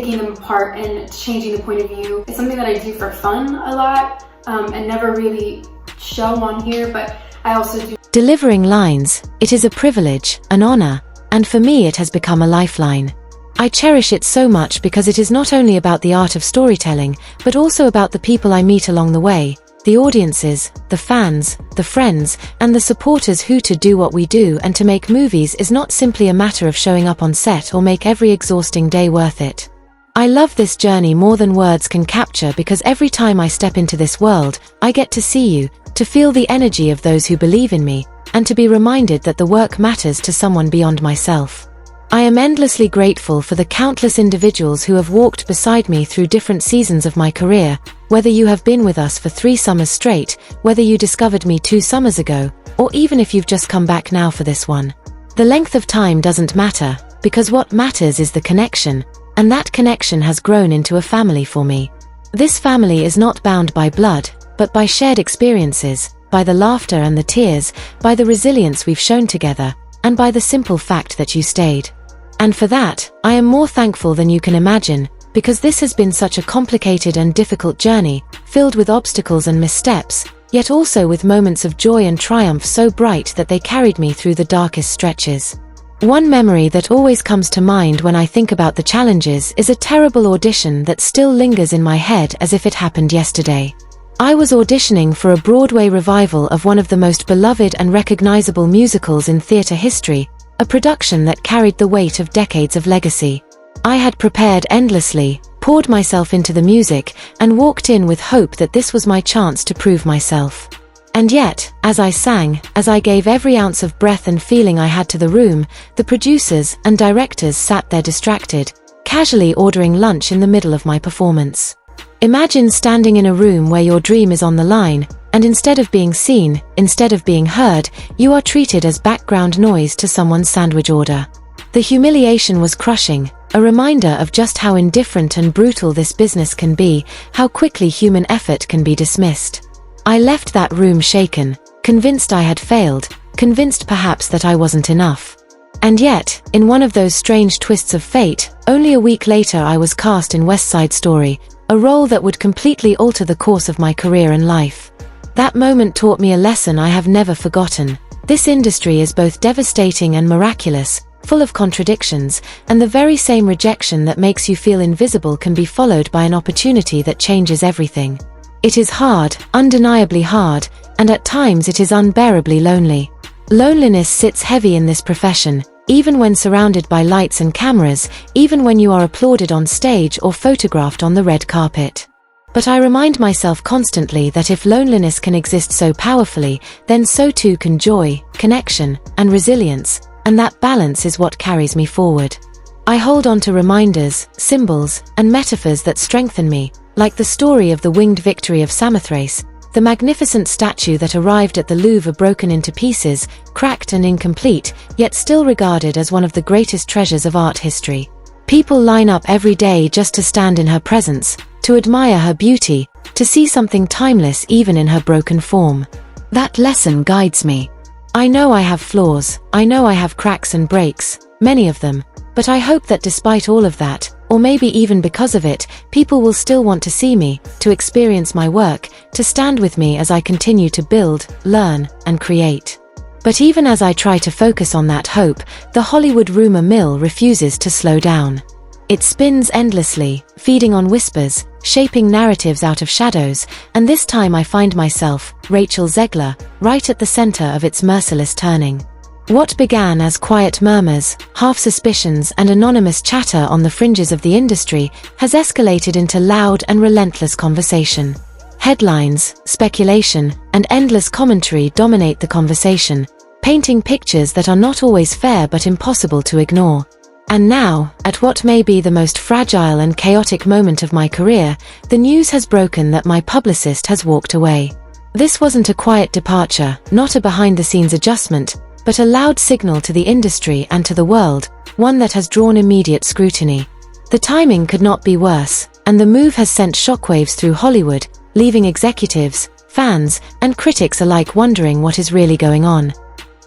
picking them apart and changing the point of view. It's something that I do for fun a lot and never really show on here, but I also do. Delivering lines, it is a privilege, an honor, and for me it has become a lifeline. I cherish it so much because it is not only about the art of storytelling, but also about the people I meet along the way, the audiences, the fans, the friends, and the supporters who to do what we do. And to make movies is not simply a matter of showing up on set or make every exhausting day worth it. I love this journey more than words can capture, because every time I step into this world, I get to see you, to feel the energy of those who believe in me, and to be reminded that the work matters to someone beyond myself. I am endlessly grateful for the countless individuals who have walked beside me through different seasons of my career, whether you have been with us for 3 summers straight, whether you discovered me 2 summers ago, or even if you've just come back now for this one. The length of time doesn't matter, because what matters is the connection, and that connection has grown into a family for me. This family is not bound by blood, but by shared experiences, by the laughter and the tears, by the resilience we've shown together, and by the simple fact that you stayed. And for that, I am more thankful than you can imagine, because this has been such a complicated and difficult journey, filled with obstacles and missteps, yet also with moments of joy and triumph so bright that they carried me through the darkest stretches. One memory that always comes to mind when I think about the challenges is a terrible audition that still lingers in my head as if it happened yesterday. I was auditioning for a Broadway revival of one of the most beloved and recognizable musicals in theater history, a production that carried the weight of decades of legacy. I had prepared endlessly, poured myself into the music, and walked in with hope that this was my chance to prove myself. And yet, as I sang, as I gave every ounce of breath and feeling I had to the room, the producers and directors sat there distracted, casually ordering lunch in the middle of my performance. Imagine standing in a room where your dream is on the line, and instead of being seen, instead of being heard, you are treated as background noise to someone's sandwich order. The humiliation was crushing, a reminder of just how indifferent and brutal this business can be, how quickly human effort can be dismissed. I left that room shaken, convinced I had failed, convinced perhaps that I wasn't enough. And yet, in one of those strange twists of fate, only a week later I was cast in West Side Story, a role that would completely alter the course of my career and life. That moment taught me a lesson I have never forgotten. This industry is both devastating and miraculous, full of contradictions, and the very same rejection that makes you feel invisible can be followed by an opportunity that changes everything. It is hard, undeniably hard, and at times it is unbearably lonely. Loneliness sits heavy in this profession, even when surrounded by lights and cameras, even when you are applauded on stage or photographed on the red carpet. But I remind myself constantly that if loneliness can exist so powerfully, then so too can joy, connection, and resilience, and that balance is what carries me forward. I hold on to reminders, symbols, and metaphors that strengthen me, like the story of the winged victory of Samothrace, the magnificent statue that arrived at the Louvre broken into pieces, cracked and incomplete, yet still regarded as one of the greatest treasures of art history. People line up every day just to stand in her presence, to admire her beauty, to see something timeless even in her broken form. That lesson guides me. I know I have flaws, I know I have cracks and breaks, many of them, but I hope that despite all of that, or maybe even because of it, people will still want to see me, to experience my work, to stand with me as I continue to build, learn, and create. But even as I try to focus on that hope, the Hollywood rumor mill refuses to slow down. It spins endlessly, feeding on whispers, shaping narratives out of shadows, and this time I find myself, Rachel Zegler, right at the center of its merciless turning. What began as quiet murmurs, half-suspicions and anonymous chatter on the fringes of the industry has escalated into loud and relentless conversation. Headlines, speculation, and endless commentary dominate the conversation, painting pictures that are not always fair but impossible to ignore. And now, at what may be the most fragile and chaotic moment of my career, the news has broken that my publicist has walked away. This wasn't a quiet departure, not a behind-the-scenes adjustment, but a loud signal to the industry and to the world, one that has drawn immediate scrutiny. The timing could not be worse, and the move has sent shockwaves through Hollywood, leaving executives, fans, and critics alike wondering what is really going on.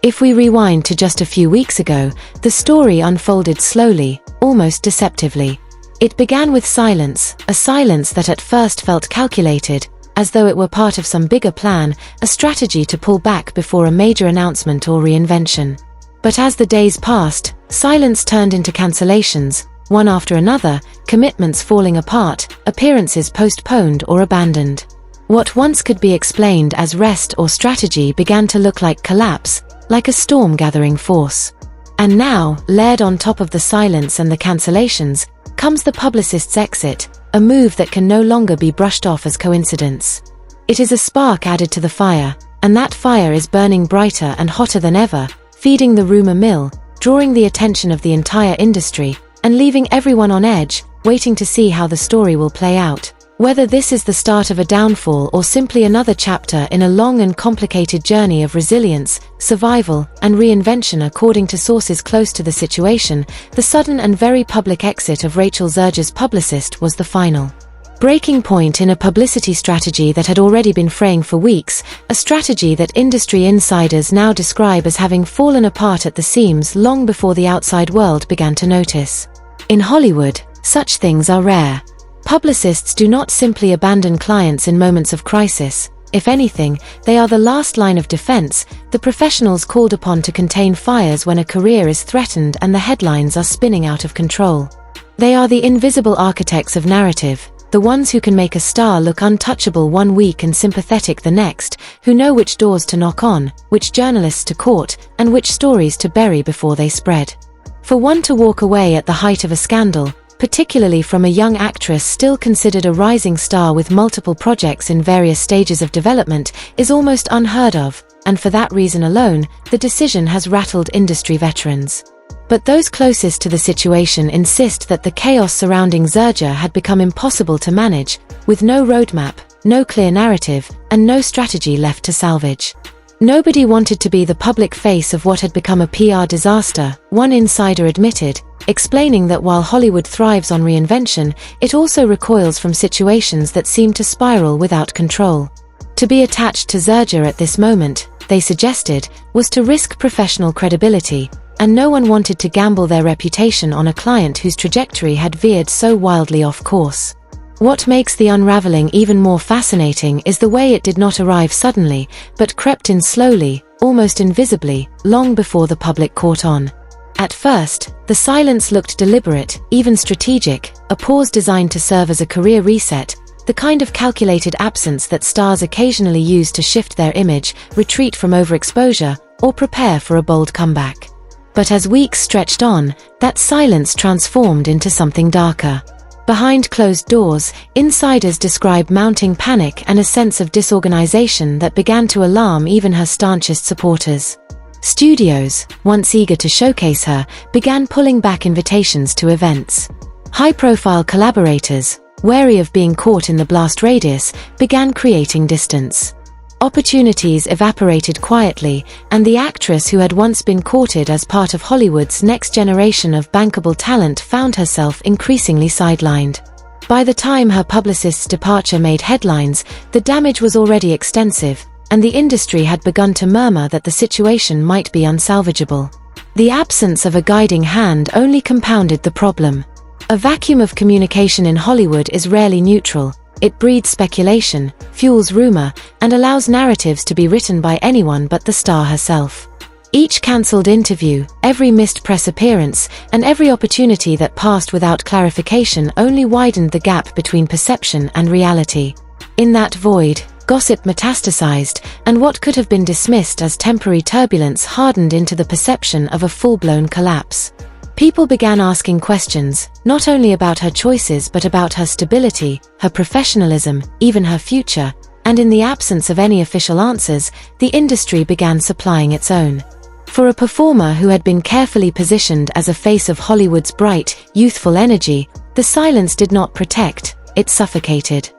If we rewind to just a few weeks ago, the story unfolded slowly, almost deceptively. It began with silence, a silence that at first felt calculated, as though it were part of some bigger plan, a strategy to pull back before a major announcement or reinvention. But as the days passed, silence turned into cancellations, one after another, commitments falling apart, appearances postponed or abandoned. What once could be explained as rest or strategy began to look like collapse, like a storm gathering force. And now, layered on top of the silence and the cancellations, comes the publicist's exit, a move that can no longer be brushed off as coincidence. It is a spark added to the fire, and that fire is burning brighter and hotter than ever, feeding the rumor mill, drawing the attention of the entire industry, and leaving everyone on edge, waiting to see how the story will play out. Whether this is the start of a downfall or simply another chapter in a long and complicated journey of resilience, survival, and reinvention according to sources close to the situation, the sudden and very public exit of Rachel Zegler's publicist was the final breaking point in a publicity strategy that had already been fraying for weeks, a strategy that industry insiders now describe as having fallen apart at the seams long before the outside world began to notice. In Hollywood, such things are rare. Publicists do not simply abandon clients in moments of crisis. If anything, they are the last line of defense, the professionals called upon to contain fires when a career is threatened and the headlines are spinning out of control. They are the invisible architects of narrative, the ones who can make a star look untouchable one week and sympathetic the next, who know which doors to knock on, which journalists to court, and which stories to bury before they spread. For one to walk away at the height of a scandal, particularly from a young actress still considered a rising star with multiple projects in various stages of development, is almost unheard of, and for that reason alone, the decision has rattled industry veterans. But those closest to the situation insist that the chaos surrounding Zegler had become impossible to manage, with no roadmap, no clear narrative, and no strategy left to salvage. Nobody wanted to be the public face of what had become a PR disaster, one insider admitted, explaining that while Hollywood thrives on reinvention, it also recoils from situations that seem to spiral without control. To be attached to Zegler at this moment, they suggested, was to risk professional credibility, and no one wanted to gamble their reputation on a client whose trajectory had veered so wildly off course. What makes the unraveling even more fascinating is the way it did not arrive suddenly, but crept in slowly, almost invisibly, long before the public caught on. At first, the silence looked deliberate, even strategic, a pause designed to serve as a career reset, the kind of calculated absence that stars occasionally use to shift their image, retreat from overexposure, or prepare for a bold comeback. But as weeks stretched on, that silence transformed into something darker. Behind closed doors, insiders describe mounting panic and a sense of disorganization that began to alarm even her stanchest supporters. Studios, once eager to showcase her, began pulling back invitations to events. High-profile collaborators, wary of being caught in the blast radius, began creating distance. Opportunities evaporated quietly, and the actress who had once been courted as part of Hollywood's next generation of bankable talent found herself increasingly sidelined. By the time her publicist's departure made headlines, the damage was already extensive, and the industry had begun to murmur that the situation might be unsalvageable. The absence of a guiding hand only compounded the problem. A vacuum of communication in Hollywood is rarely neutral. It breeds speculation, fuels rumor, and allows narratives to be written by anyone but the star herself. Each cancelled interview, every missed press appearance, and every opportunity that passed without clarification only widened the gap between perception and reality. In that void, gossip metastasized, and what could have been dismissed as temporary turbulence hardened into the perception of a full-blown collapse. People began asking questions, not only about her choices but about her stability, her professionalism, even her future, and in the absence of any official answers, the industry began supplying its own. For a performer who had been carefully positioned as a face of Hollywood's bright, youthful energy, the silence did not protect, it suffocated.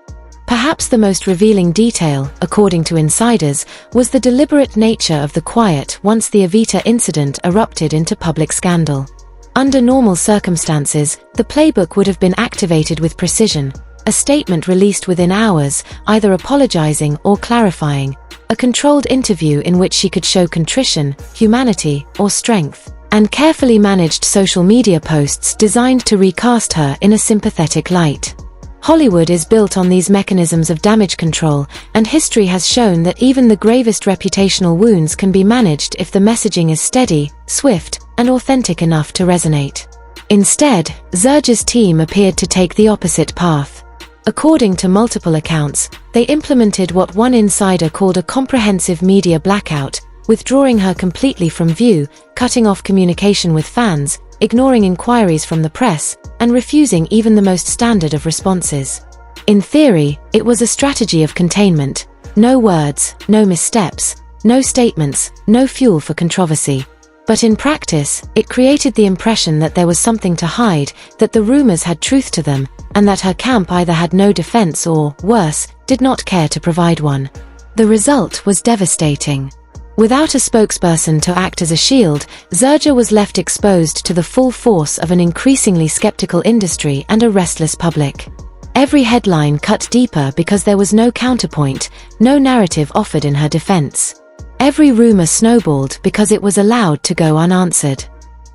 Perhaps the most revealing detail, according to insiders, was the deliberate nature of the quiet once the Evita incident erupted into public scandal. Under normal circumstances, the playbook would have been activated with precision, a statement released within hours, either apologizing or clarifying, a controlled interview in which she could show contrition, humanity, or strength. and carefully managed social media posts designed to recast her in a sympathetic light. Hollywood is built on these mechanisms of damage control, and history has shown that even the gravest reputational wounds can be managed if the messaging is steady, swift, and authentic enough to resonate. Instead, Zegler's team appeared to take the opposite path. According to multiple accounts, they implemented what one insider called a comprehensive media blackout, withdrawing her completely from view, cutting off communication with fans, ignoring inquiries from the press, and refusing even the most standard of responses. In theory, it was a strategy of containment: no words, no missteps, no statements, no fuel for controversy. But in practice, it created the impression that there was something to hide, that the rumors had truth to them, and that her camp either had no defense or, worse, did not care to provide one. The result was devastating. Without a spokesperson to act as a shield, Zegler was left exposed to the full force of an increasingly skeptical industry and a restless public. Every headline cut deeper because there was no counterpoint, no narrative offered in her defense. Every rumor snowballed because it was allowed to go unanswered.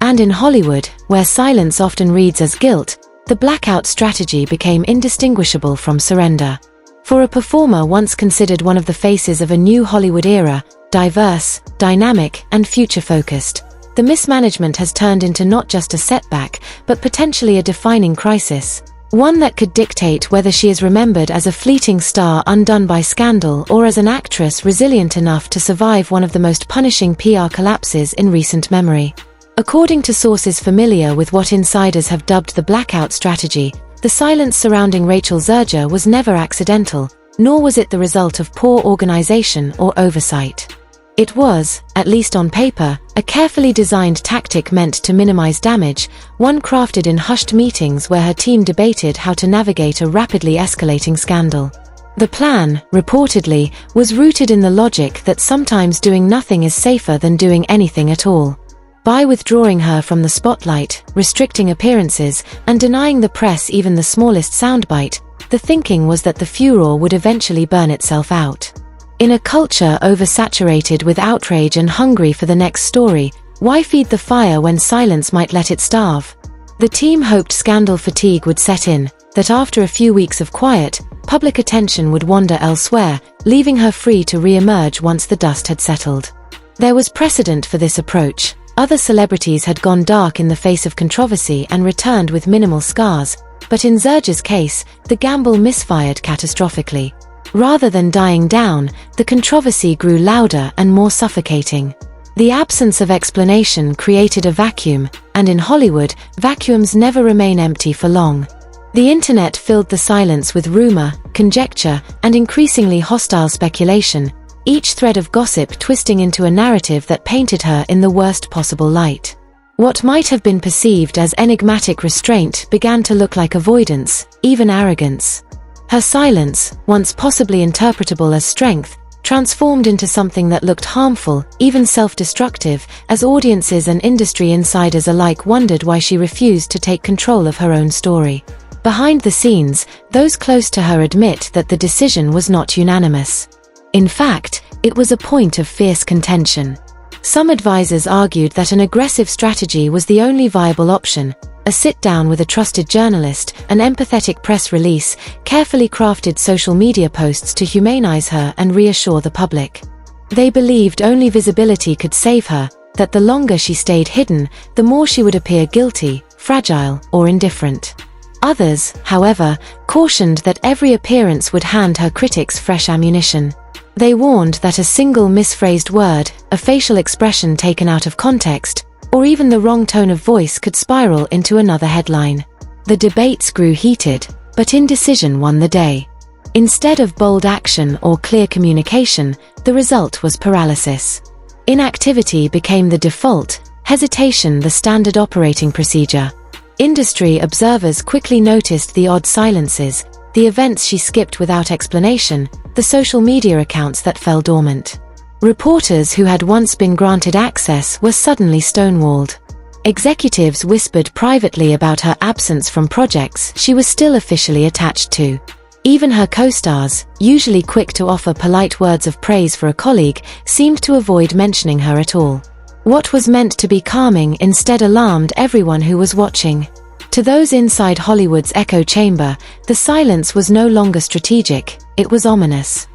And in Hollywood, where silence often reads as guilt, the blackout strategy became indistinguishable from surrender. For a performer once considered one of the faces of a new Hollywood era, diverse, dynamic, and future-focused, the mismanagement has turned into not just a setback, but potentially a defining crisis. One that could dictate whether she is remembered as a fleeting star undone by scandal or as an actress resilient enough to survive one of the most punishing PR collapses in recent memory. According to sources familiar with what insiders have dubbed the blackout strategy, the silence surrounding Rachel Zegler was never accidental, nor was it the result of poor organization or oversight. It was, at least on paper, a carefully designed tactic meant to minimize damage, one crafted in hushed meetings where her team debated how to navigate a rapidly escalating scandal. The plan, reportedly, was rooted in the logic that sometimes doing nothing is safer than doing anything at all. By withdrawing her from the spotlight, restricting appearances, and denying the press even the smallest soundbite, the thinking was that the furor would eventually burn itself out. In a culture oversaturated with outrage and hungry for the next story, why feed the fire when silence might let it starve? The team hoped scandal fatigue would set in, that after a few weeks of quiet, public attention would wander elsewhere, leaving her free to re-emerge once the dust had settled. There was precedent for this approach. Other celebrities had gone dark in the face of controversy and returned with minimal scars, but in Zegler's case, the gamble misfired catastrophically. Rather than dying down, the controversy grew louder and more suffocating. The absence of explanation created a vacuum, and in Hollywood, vacuums never remain empty for long. The internet filled the silence with rumor, conjecture, and increasingly hostile speculation, each thread of gossip twisting into a narrative that painted her in the worst possible light. What might have been perceived as enigmatic restraint began to look like avoidance, even arrogance. Her silence, once possibly interpretable as strength, transformed into something that looked harmful, even self-destructive, as audiences and industry insiders alike wondered why she refused to take control of her own story. Behind the scenes, those close to her admit that the decision was not unanimous. In fact, it was a point of fierce contention. Some advisors argued that an aggressive strategy was the only viable option: a sit-down with a trusted journalist, an empathetic press release, carefully crafted social media posts to humanize her and reassure the public. They believed only visibility could save her, that the longer she stayed hidden, the more she would appear guilty, fragile, or indifferent. Others, however, cautioned that every appearance would hand her critics fresh ammunition. They warned that a single misphrased word, a facial expression taken out of context, or even the wrong tone of voice could spiral into another headline. The debates grew heated, but indecision won the day. Instead of bold action or clear communication, the result was paralysis. Inactivity became the default, hesitation the standard operating procedure. Industry observers quickly noticed the odd silences, the events she skipped without explanation, the social media accounts that fell dormant. Reporters who had once been granted access were suddenly stonewalled. Executives whispered privately about her absence from projects she was still officially attached to. Even her co-stars, usually quick to offer polite words of praise for a colleague, seemed to avoid mentioning her at all. What was meant to be calming instead alarmed everyone who was watching. To those inside Hollywood's echo chamber, the silence was no longer strategic, it was ominous.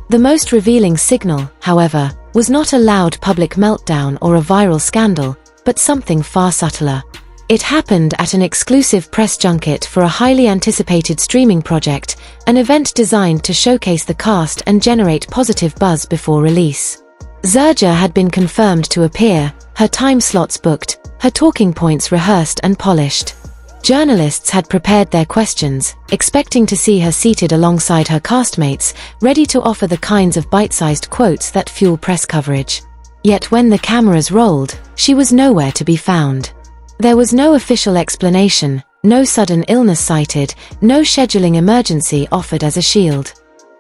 The most revealing signal, however, was not a loud public meltdown or a viral scandal, but something far subtler. It happened at an exclusive press junket for a highly anticipated streaming project, an event designed to showcase the cast and generate positive buzz before release. Zegler had been confirmed to appear, her time slots booked, her talking points rehearsed and polished. Journalists had prepared their questions, expecting to see her seated alongside her castmates, ready to offer the kinds of bite-sized quotes that fuel press coverage. Yet when the cameras rolled, she was nowhere to be found. There was no official explanation, no sudden illness cited, no scheduling emergency offered as a shield.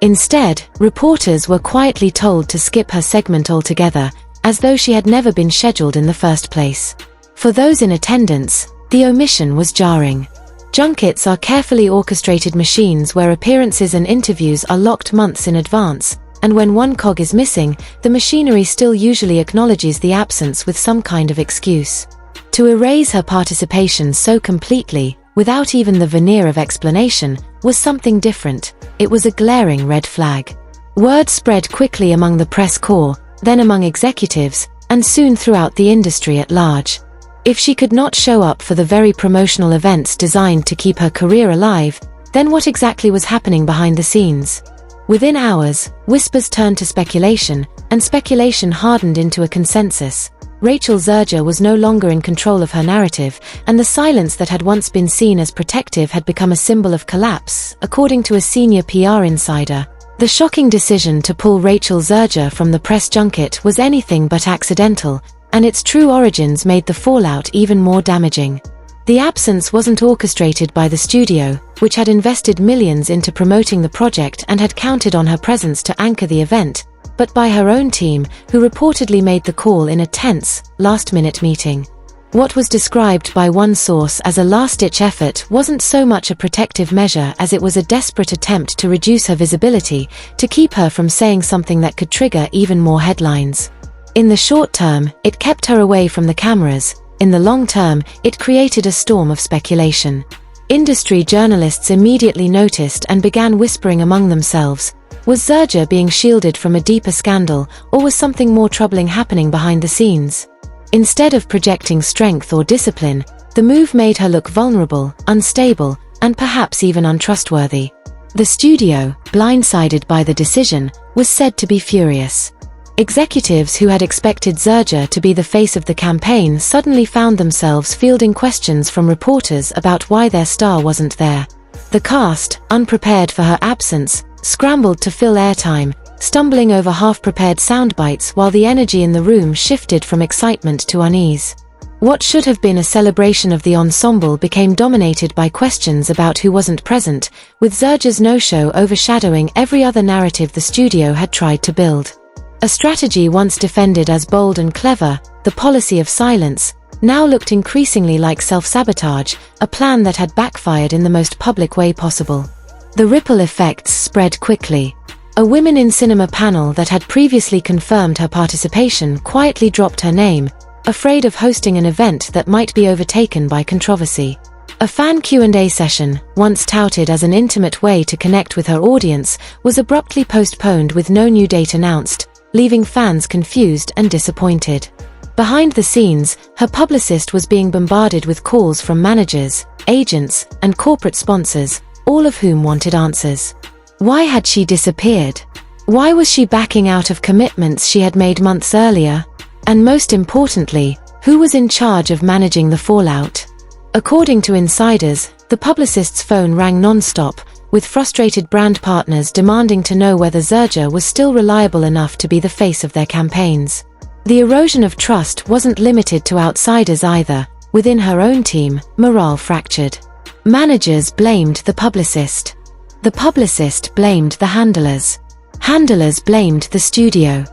Instead, reporters were quietly told to skip her segment altogether, as though she had never been scheduled in the first place. For those in attendance, the omission was jarring. Junkets are carefully orchestrated machines where appearances and interviews are locked months in advance, and when one cog is missing, the machinery still usually acknowledges the absence with some kind of excuse. To erase her participation so completely, without even the veneer of explanation, was something different. It was a glaring red flag. Word spread quickly among the press corps, then among executives, and soon throughout the industry at large. If she could not show up for the very promotional events designed to keep her career alive, then what exactly was happening behind the scenes? Within hours, whispers turned to speculation, and speculation hardened into a consensus. Rachel Zegler was no longer in control of her narrative, and the silence that had once been seen as protective had become a symbol of collapse, according to a senior PR insider. The shocking decision to pull Rachel Zegler from the press junket was anything but accidental, and its true origins made the fallout even more damaging. The absence wasn't orchestrated by the studio, which had invested millions into promoting the project and had counted on her presence to anchor the event, but by her own team, who reportedly made the call in a tense, last-minute meeting. What was described by one source as a last-ditch effort wasn't so much a protective measure as it was a desperate attempt to reduce her visibility, to keep her from saying something that could trigger even more headlines. In the short term, it kept her away from the cameras. In the long term, it created a storm of speculation. Industry journalists immediately noticed and began whispering among themselves. Was Zegler being shielded from a deeper scandal, or was something more troubling happening behind the scenes? Instead of projecting strength or discipline, the move made her look vulnerable, unstable, and perhaps even untrustworthy. The studio, blindsided by the decision, was said to be furious. Executives who had expected Zegler to be the face of the campaign suddenly found themselves fielding questions from reporters about why their star wasn't there. The cast, unprepared for her absence, scrambled to fill airtime, stumbling over half-prepared soundbites while the energy in the room shifted from excitement to unease. What should have been a celebration of the ensemble became dominated by questions about who wasn't present, with Zegler's no-show overshadowing every other narrative the studio had tried to build. A strategy once defended as bold and clever, the policy of silence, now looked increasingly like self-sabotage, a plan that had backfired in the most public way possible. The ripple effects spread quickly. A Women in Cinema panel that had previously confirmed her participation quietly dropped her name, afraid of hosting an event that might be overtaken by controversy. A fan Q&A session, once touted as an intimate way to connect with her audience, was abruptly postponed with no new date announced, leaving fans confused and disappointed. Behind the scenes, her publicist was being bombarded with calls from managers, agents, and corporate sponsors, all of whom wanted answers. Why had she disappeared? Why was she backing out of commitments she had made months earlier? And most importantly, who was in charge of managing the fallout? According to insiders, the publicist's phone rang non-stop, with frustrated brand partners demanding to know whether Zegler was still reliable enough to be the face of their campaigns. The erosion of trust wasn't limited to outsiders either. Within her own team, morale fractured. Managers blamed the publicist. The publicist blamed the handlers. Handlers blamed the studio.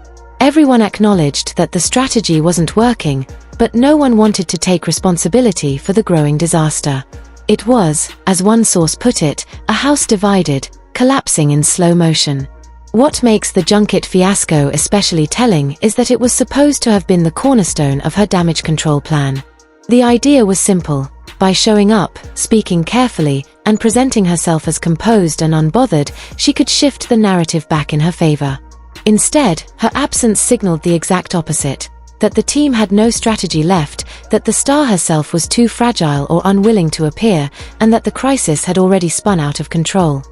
Everyone acknowledged that the strategy wasn't working, but no one wanted to take responsibility for the growing disaster. It was, as one source put it, a house divided, collapsing in slow motion. What makes the junket fiasco especially telling is that it was supposed to have been the cornerstone of her damage control plan. The idea was simple. By showing up, speaking carefully, and presenting herself as composed and unbothered, she could shift the narrative back in her favor. Instead, her absence signaled the exact opposite: that the team had no strategy left, that the star herself was too fragile or unwilling to appear, and that the crisis had already spun out of control.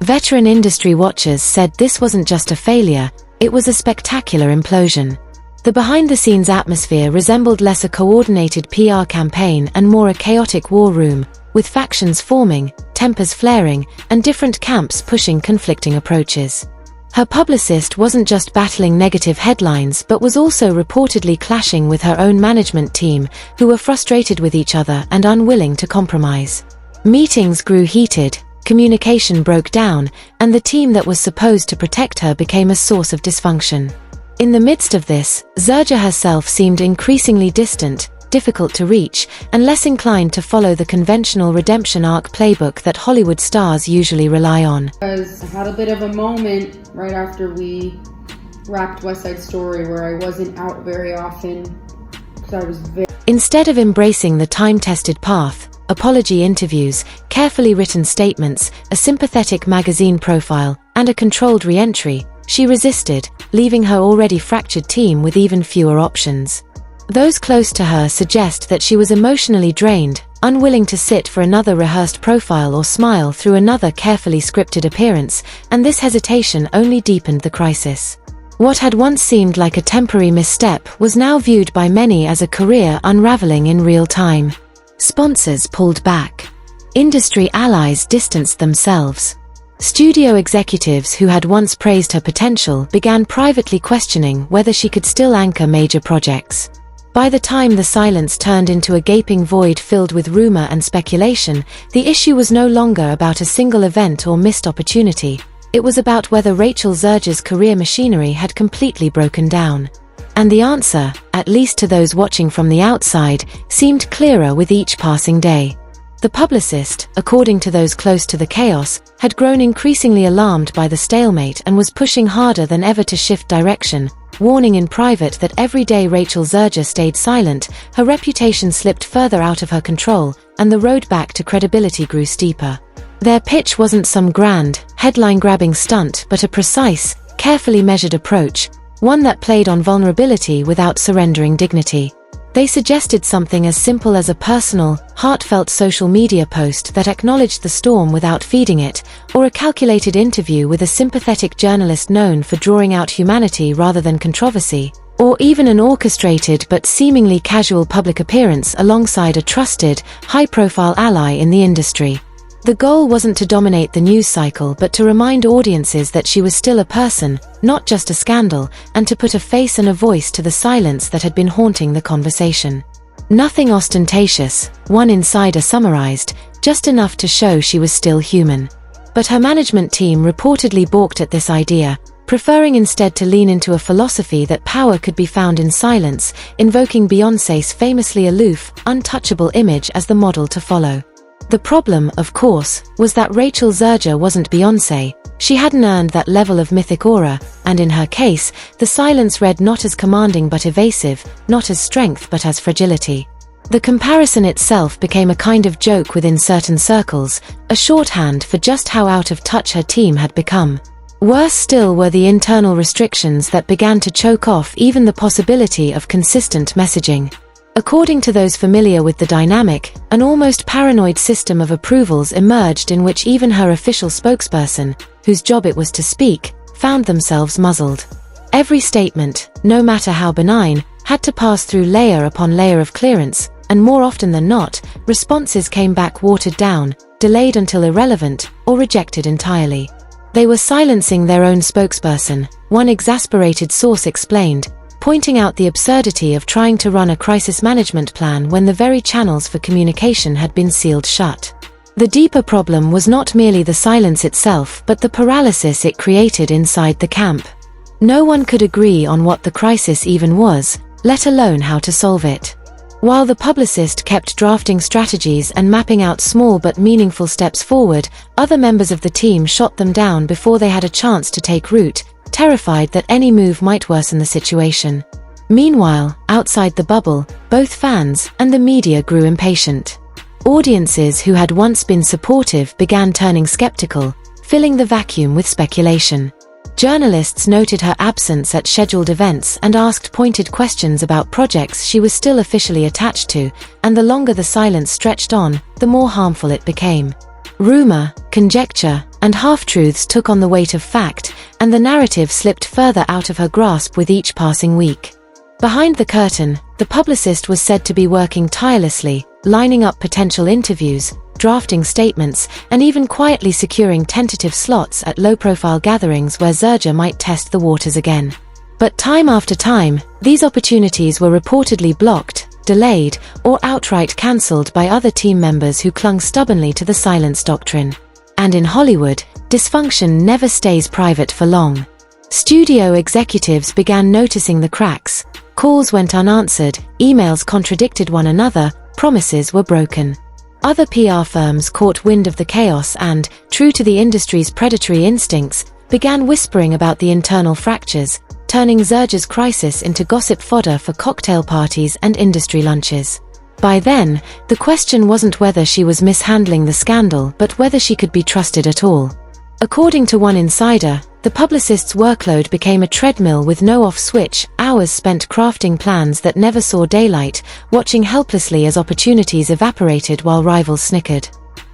Veteran industry watchers said this wasn't just a failure, it was a spectacular implosion. The behind-the-scenes atmosphere resembled less a coordinated PR campaign and more a chaotic war room, with factions forming, tempers flaring, and different camps pushing conflicting approaches. Her publicist wasn't just battling negative headlines but was also reportedly clashing with her own management team, who were frustrated with each other and unwilling to compromise. Meetings grew heated, communication broke down, and the team that was supposed to protect her became a source of dysfunction. In the midst of this, Zegler herself seemed increasingly distant, difficult to reach, and less inclined to follow the conventional redemption arc playbook that Hollywood stars usually rely on. I had a bit of a moment right after we wrapped West Side Story where I wasn't out very often because I was very... Instead of embracing the time-tested path, apology interviews, carefully written statements, a sympathetic magazine profile, and a controlled re-entry, she resisted, leaving her already fractured team with even fewer options. Those close to her suggest that she was emotionally drained, unwilling to sit for another rehearsed profile or smile through another carefully scripted appearance, and this hesitation only deepened the crisis. What had once seemed like a temporary misstep was now viewed by many as a career unraveling in real time. Sponsors pulled back. Industry allies distanced themselves. Studio executives who had once praised her potential began privately questioning whether she could still anchor major projects. By the time the silence turned into a gaping void filled with rumor and speculation, the issue was no longer about a single event or missed opportunity. It was about whether Rachel Zegler's career machinery had completely broken down. And the answer, at least to those watching from the outside, seemed clearer with each passing day. The publicist, according to those close to the chaos, had grown increasingly alarmed by the stalemate and was pushing harder than ever to shift direction, warning in private that every day Rachel Zegler stayed silent, her reputation slipped further out of her control, and the road back to credibility grew steeper. Their pitch wasn't some grand, headline-grabbing stunt but a precise, carefully measured approach, one that played on vulnerability without surrendering dignity. They suggested something as simple as a personal, heartfelt social media post that acknowledged the storm without feeding it, or a calculated interview with a sympathetic journalist known for drawing out humanity rather than controversy, or even an orchestrated but seemingly casual public appearance alongside a trusted, high-profile ally in the industry. The goal wasn't to dominate the news cycle but to remind audiences that she was still a person, not just a scandal, and to put a face and a voice to the silence that had been haunting the conversation. Nothing ostentatious, one insider summarized, just enough to show she was still human. But her management team reportedly balked at this idea, preferring instead to lean into a philosophy that power could be found in silence, invoking Beyoncé's famously aloof, untouchable image as the model to follow. The problem, of course, was that Rachel Zegler wasn't Beyoncé. She hadn't earned that level of mythic aura, and in her case, the silence read not as commanding but evasive, not as strength but as fragility. The comparison itself became a kind of joke within certain circles, a shorthand for just how out of touch her team had become. Worse still were the internal restrictions that began to choke off even the possibility of consistent messaging. According to those familiar with the dynamic, an almost paranoid system of approvals emerged in which even her official spokesperson, whose job it was to speak, found themselves muzzled. Every statement, no matter how benign, had to pass through layer upon layer of clearance, and more often than not, responses came back watered down, delayed until irrelevant, or rejected entirely. They were silencing their own spokesperson, one exasperated source explained, pointing out the absurdity of trying to run a crisis management plan when the very channels for communication had been sealed shut. The deeper problem was not merely the silence itself but the paralysis it created inside the camp. No one could agree on what the crisis even was, let alone how to solve it. While the publicist kept drafting strategies and mapping out small but meaningful steps forward, other members of the team shot them down before they had a chance to take root, terrified that any move might worsen the situation. Meanwhile, outside the bubble, both fans and the media grew impatient. Audiences who had once been supportive began turning skeptical, filling the vacuum with speculation. Journalists noted her absence at scheduled events and asked pointed questions about projects she was still officially attached to, and the longer the silence stretched on, the more harmful it became. Rumor, conjecture, and half-truths took on the weight of fact, and the narrative slipped further out of her grasp with each passing week. Behind the curtain, the publicist was said to be working tirelessly, lining up potential interviews, drafting statements, and even quietly securing tentative slots at low-profile gatherings where Zegler might test the waters again. But time after time, these opportunities were reportedly blocked, delayed, or outright cancelled by other team members who clung stubbornly to the silence doctrine. And in Hollywood, dysfunction never stays private for long. Studio executives began noticing the cracks. Calls went unanswered, emails contradicted one another, promises were broken. Other PR firms caught wind of the chaos and, true to the industry's predatory instincts, began whispering about the internal fractures, turning Zegler's crisis into gossip fodder for cocktail parties and industry lunches. By then, the question wasn't whether she was mishandling the scandal but whether she could be trusted at all. According to one insider, the publicist's workload became a treadmill with no off switch, hours spent crafting plans that never saw daylight, watching helplessly as opportunities evaporated while rivals snickered.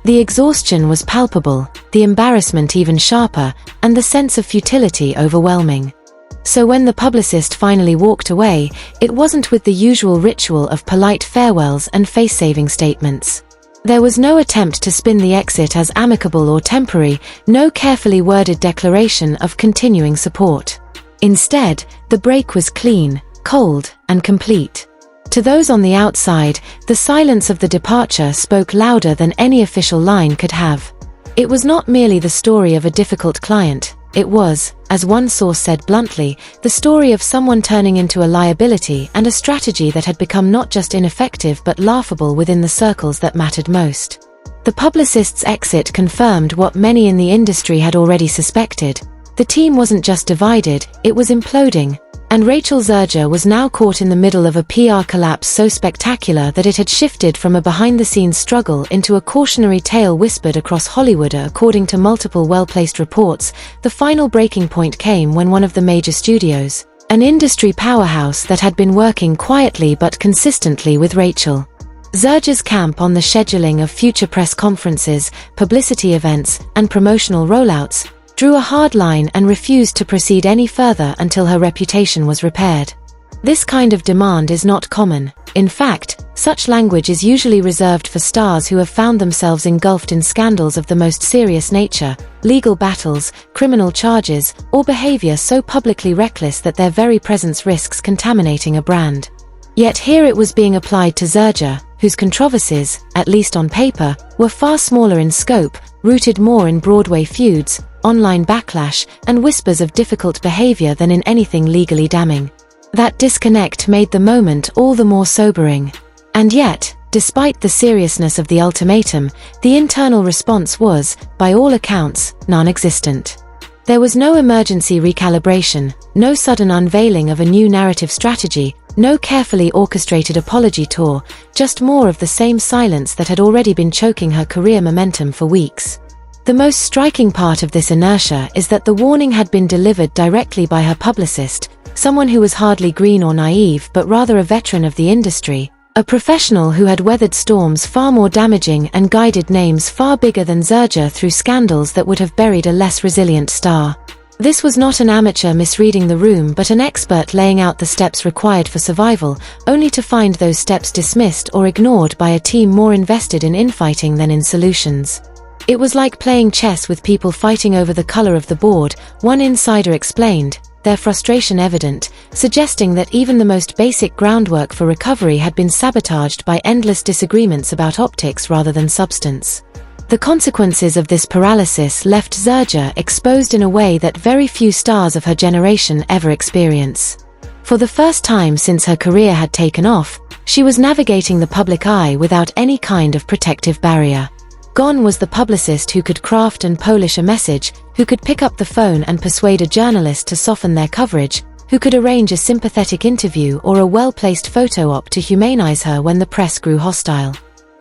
The exhaustion was palpable, the embarrassment even sharper, and the sense of futility overwhelming. So when the publicist finally walked away, it wasn't with the usual ritual of polite farewells and face-saving statements. There was no attempt to spin the exit as amicable or temporary, no carefully worded declaration of continuing support. Instead, the break was clean, cold, and complete. To those on the outside, the silence of the departure spoke louder than any official line could have. It was not merely the story of a difficult client. It was, as one source said bluntly, the story of someone turning into a liability and a strategy that had become not just ineffective but laughable within the circles that mattered most. The publicist's exit confirmed what many in the industry had already suspected. The team wasn't just divided, it was imploding, and Rachel Zegler was now caught in the middle of a PR collapse so spectacular that it had shifted from a behind-the-scenes struggle into a cautionary tale whispered across Hollywood. According to multiple well-placed reports, the final breaking point came when one of the major studios, an industry powerhouse that had been working quietly but consistently with Rachel Zegler's camp on the scheduling of future press conferences, publicity events, and promotional rollouts, drew a hard line and refused to proceed any further until her reputation was repaired. This kind of demand is not common. In fact, such language is usually reserved for stars who have found themselves engulfed in scandals of the most serious nature, legal battles, criminal charges, or behavior so publicly reckless that their very presence risks contaminating a brand. Yet here it was being applied to Zegler, whose controversies, at least on paper, were far smaller in scope, rooted more in Broadway feuds, online backlash, and whispers of difficult behavior than in anything legally damning. That disconnect made the moment all the more sobering. And yet, despite the seriousness of the ultimatum, the internal response was, by all accounts, non-existent. There was no emergency recalibration, no sudden unveiling of a new narrative strategy, no carefully orchestrated apology tour, just more of the same silence that had already been choking her career momentum for weeks. The most striking part of this inertia is that the warning had been delivered directly by her publicist, someone who was hardly green or naive but rather a veteran of the industry, a professional who had weathered storms far more damaging and guided names far bigger than Zegler through scandals that would have buried a less resilient star. This was not an amateur misreading the room but an expert laying out the steps required for survival, only to find those steps dismissed or ignored by a team more invested in infighting than in solutions. It was like playing chess with people fighting over the color of the board, one insider explained, their frustration evident, suggesting that even the most basic groundwork for recovery had been sabotaged by endless disagreements about optics rather than substance. The consequences of this paralysis left Zegler exposed in a way that very few stars of her generation ever experience. For the first time since her career had taken off, she was navigating the public eye without any kind of protective barrier. Gone was the publicist who could craft and polish a message, who could pick up the phone and persuade a journalist to soften their coverage, who could arrange a sympathetic interview or a well-placed photo op to humanize her when the press grew hostile.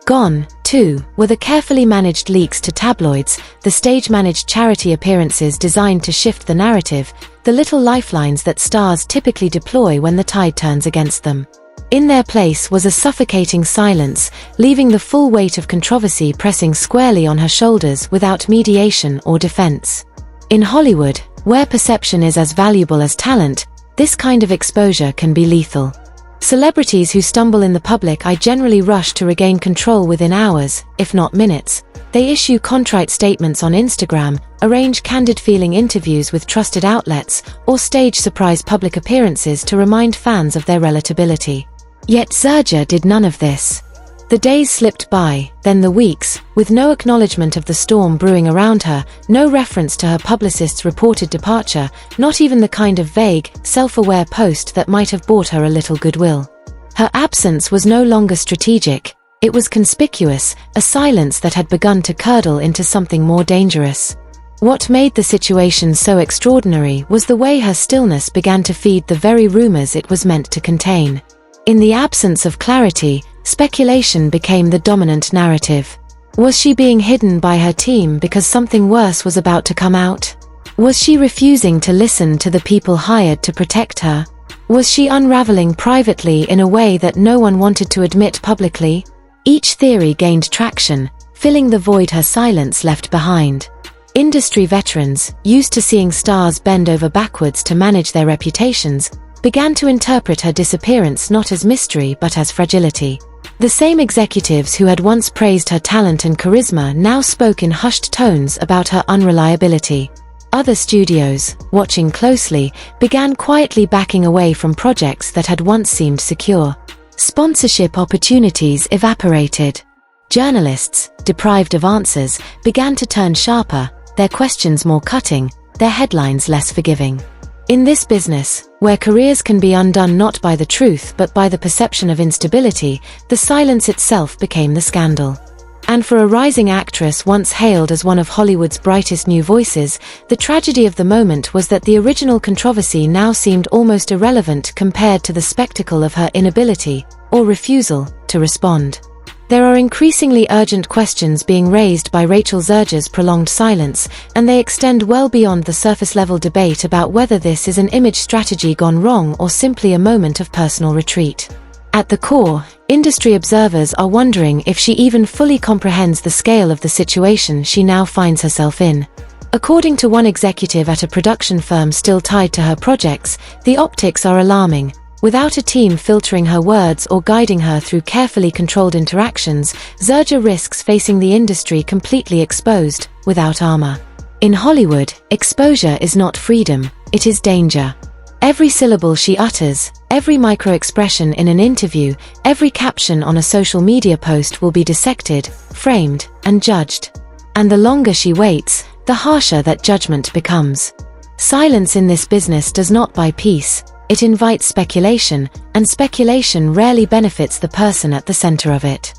Gone, too, were the carefully managed leaks to tabloids, the stage-managed charity appearances designed to shift the narrative, the little lifelines that stars typically deploy when the tide turns against them. In their place was a suffocating silence, leaving the full weight of controversy pressing squarely on her shoulders without mediation or defense. In Hollywood, where perception is as valuable as talent, this kind of exposure can be lethal. Celebrities who stumble in the public eye generally rush to regain control within hours, if not minutes. They issue contrite statements on Instagram, arrange candid-feeling interviews with trusted outlets, or stage surprise public appearances to remind fans of their relatability. Yet Zegler did none of this. The days slipped by, then the weeks, with no acknowledgement of the storm brewing around her, no reference to her publicist's reported departure, not even the kind of vague, self-aware post that might have bought her a little goodwill. Her absence was no longer strategic. It was conspicuous, a silence that had begun to curdle into something more dangerous. What made the situation so extraordinary was the way her stillness began to feed the very rumors it was meant to contain. In the absence of clarity, speculation became the dominant narrative. Was she being hidden by her team because something worse was about to come out? Was she refusing to listen to the people hired to protect her? Was she unraveling privately in a way that no one wanted to admit publicly? Each theory gained traction, filling the void her silence left behind. Industry veterans, used to seeing stars bend over backwards to manage their reputations, began to interpret her disappearance not as mystery but as fragility. The same executives who had once praised her talent and charisma now spoke in hushed tones about her unreliability. Other studios, watching closely, began quietly backing away from projects that had once seemed secure. Sponsorship opportunities evaporated. Journalists, deprived of answers, began to turn sharper, their questions more cutting, their headlines less forgiving. In this business, where careers can be undone not by the truth but by the perception of instability, the silence itself became the scandal. And for a rising actress once hailed as one of Hollywood's brightest new voices, the tragedy of the moment was that the original controversy now seemed almost irrelevant compared to the spectacle of her inability, or refusal, to respond. There are increasingly urgent questions being raised by Rachel Zegler's prolonged silence, and they extend well beyond the surface-level debate about whether this is an image strategy gone wrong or simply a moment of personal retreat. At the core, industry observers are wondering if she even fully comprehends the scale of the situation she now finds herself in. According to one executive at a production firm still tied to her projects, the optics are alarming. Without a team filtering her words or guiding her through carefully controlled interactions, Zegler risks facing the industry completely exposed, without armor. In Hollywood, exposure is not freedom, it is danger. Every syllable she utters, every micro-expression in an interview, every caption on a social media post will be dissected, framed, and judged. And the longer she waits, the harsher that judgment becomes. Silence in this business does not buy peace. It invites speculation, and speculation rarely benefits the person at the center of it.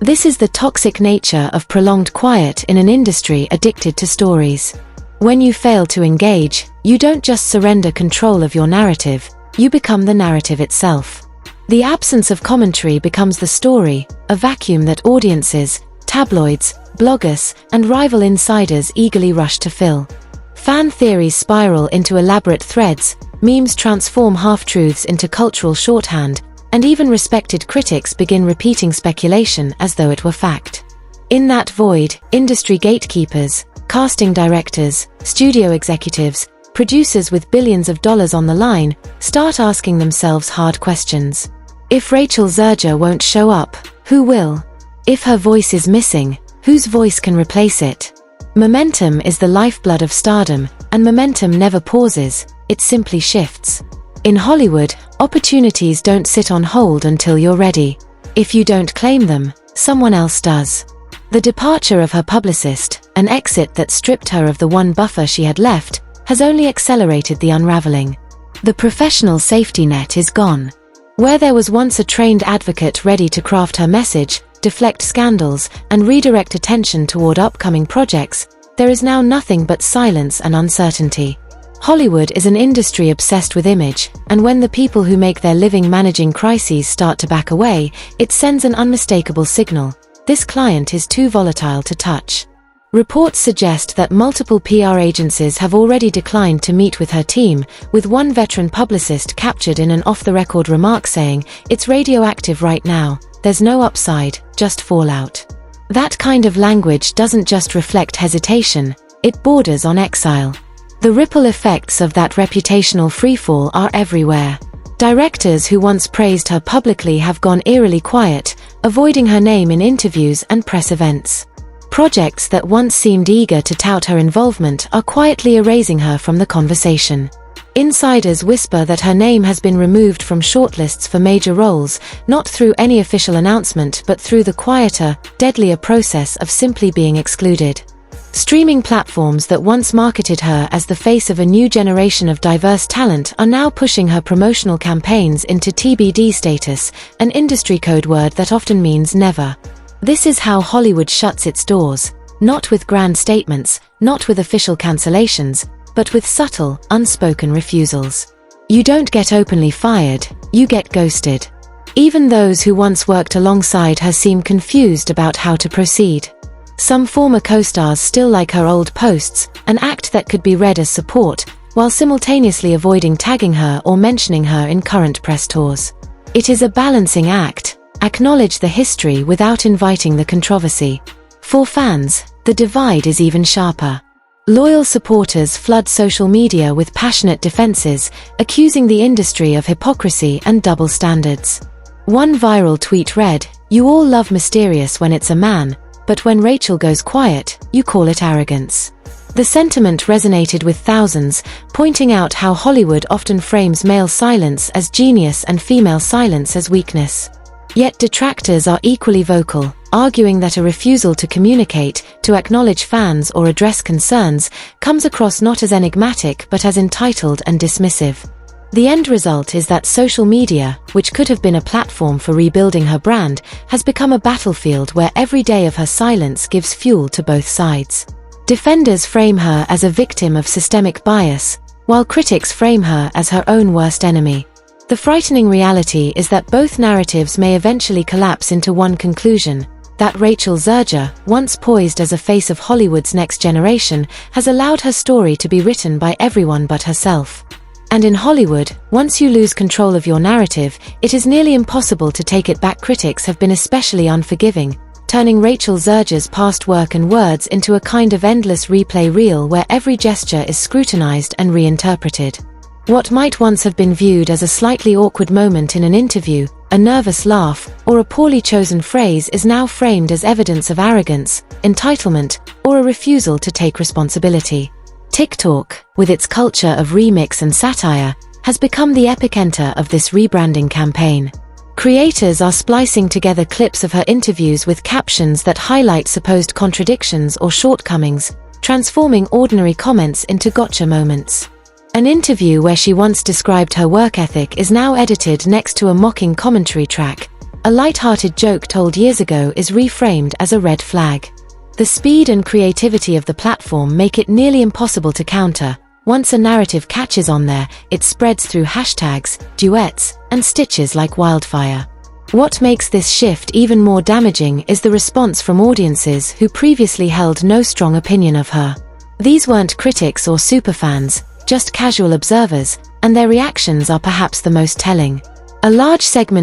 This is the toxic nature of prolonged quiet in an industry addicted to stories. When you fail to engage, you don't just surrender control of your narrative, you become the narrative itself. The absence of commentary becomes the story, a vacuum that audiences, tabloids, bloggers, and rival insiders eagerly rush to fill. Fan theories spiral into elaborate threads, memes transform half-truths into cultural shorthand, and even respected critics begin repeating speculation as though it were fact. In that void, industry gatekeepers, casting directors, studio executives, producers with billions of dollars on the line, start asking themselves hard questions. If Rachel Zegler won't show up, who will? If her voice is missing, whose voice can replace it? Momentum is the lifeblood of stardom, and momentum never pauses, it simply shifts. In Hollywood, opportunities don't sit on hold until you're ready. If you don't claim them, someone else does. The departure of her publicist, an exit that stripped her of the one buffer she had left, has only accelerated the unraveling. The professional safety net is gone. Where there was once a trained advocate ready to craft her message, deflect scandals, and redirect attention toward upcoming projects, there is now nothing but silence and uncertainty. Hollywood is an industry obsessed with image, and when the people who make their living managing crises start to back away, it sends an unmistakable signal: this client is too volatile to touch. Reports suggest that multiple PR agencies have already declined to meet with her team, with one veteran publicist captured in an off-the-record remark saying, "It's radioactive right now, there's no upside, just fallout." That kind of language doesn't just reflect hesitation, it borders on exile. The ripple effects of that reputational freefall are everywhere. Directors who once praised her publicly have gone eerily quiet, avoiding her name in interviews and press events. Projects that once seemed eager to tout her involvement are quietly erasing her from the conversation. Insiders whisper that her name has been removed from shortlists for major roles, not through any official announcement but through the quieter, deadlier process of simply being excluded. Streaming platforms that once marketed her as the face of a new generation of diverse talent are now pushing her promotional campaigns into TBD status, an industry code word that often means never. This is how Hollywood shuts its doors, not with grand statements, not with official cancellations, but with subtle, unspoken refusals. You don't get openly fired, you get ghosted. Even those who once worked alongside her seem confused about how to proceed. Some former co-stars still like her old posts, an act that could be read as support, while simultaneously avoiding tagging her or mentioning her in current press tours. It is a balancing act. Acknowledge the history without inviting the controversy. For fans, the divide is even sharper. Loyal supporters flood social media with passionate defenses, accusing the industry of hypocrisy and double standards. One viral tweet read, "You all love mysterious when it's a man, but when Rachel goes quiet, you call it arrogance." The sentiment resonated with thousands, pointing out how Hollywood often frames male silence as genius and female silence as weakness. Yet detractors are equally vocal, arguing that a refusal to communicate, to acknowledge fans or address concerns, comes across not as enigmatic but as entitled and dismissive. The end result is that social media, which could have been a platform for rebuilding her brand, has become a battlefield where every day of her silence gives fuel to both sides. Defenders frame her as a victim of systemic bias, while critics frame her as her own worst enemy. The frightening reality is that both narratives may eventually collapse into one conclusion: that Rachel Zegler, once poised as a face of Hollywood's next generation, has allowed her story to be written by everyone but herself. And in Hollywood, once you lose control of your narrative, it is nearly impossible to take it back. Critics have been especially unforgiving, turning Rachel Zegler's past work and words into a kind of endless replay reel where every gesture is scrutinized and reinterpreted. What might once have been viewed as a slightly awkward moment in an interview, a nervous laugh, or a poorly chosen phrase is now framed as evidence of arrogance, entitlement, or a refusal to take responsibility. TikTok, with its culture of remix and satire, has become the epicenter of this rebranding campaign. Creators are splicing together clips of her interviews with captions that highlight supposed contradictions or shortcomings, transforming ordinary comments into gotcha moments. An interview where she once described her work ethic is now edited next to a mocking commentary track. A light-hearted joke told years ago is reframed as a red flag. The speed and creativity of the platform make it nearly impossible to counter. Once a narrative catches on there, it spreads through hashtags, duets, and stitches like wildfire. What makes this shift even more damaging is the response from audiences who previously held no strong opinion of her. These weren't critics or superfans, just casual observers, and their reactions are perhaps the most telling. A large segment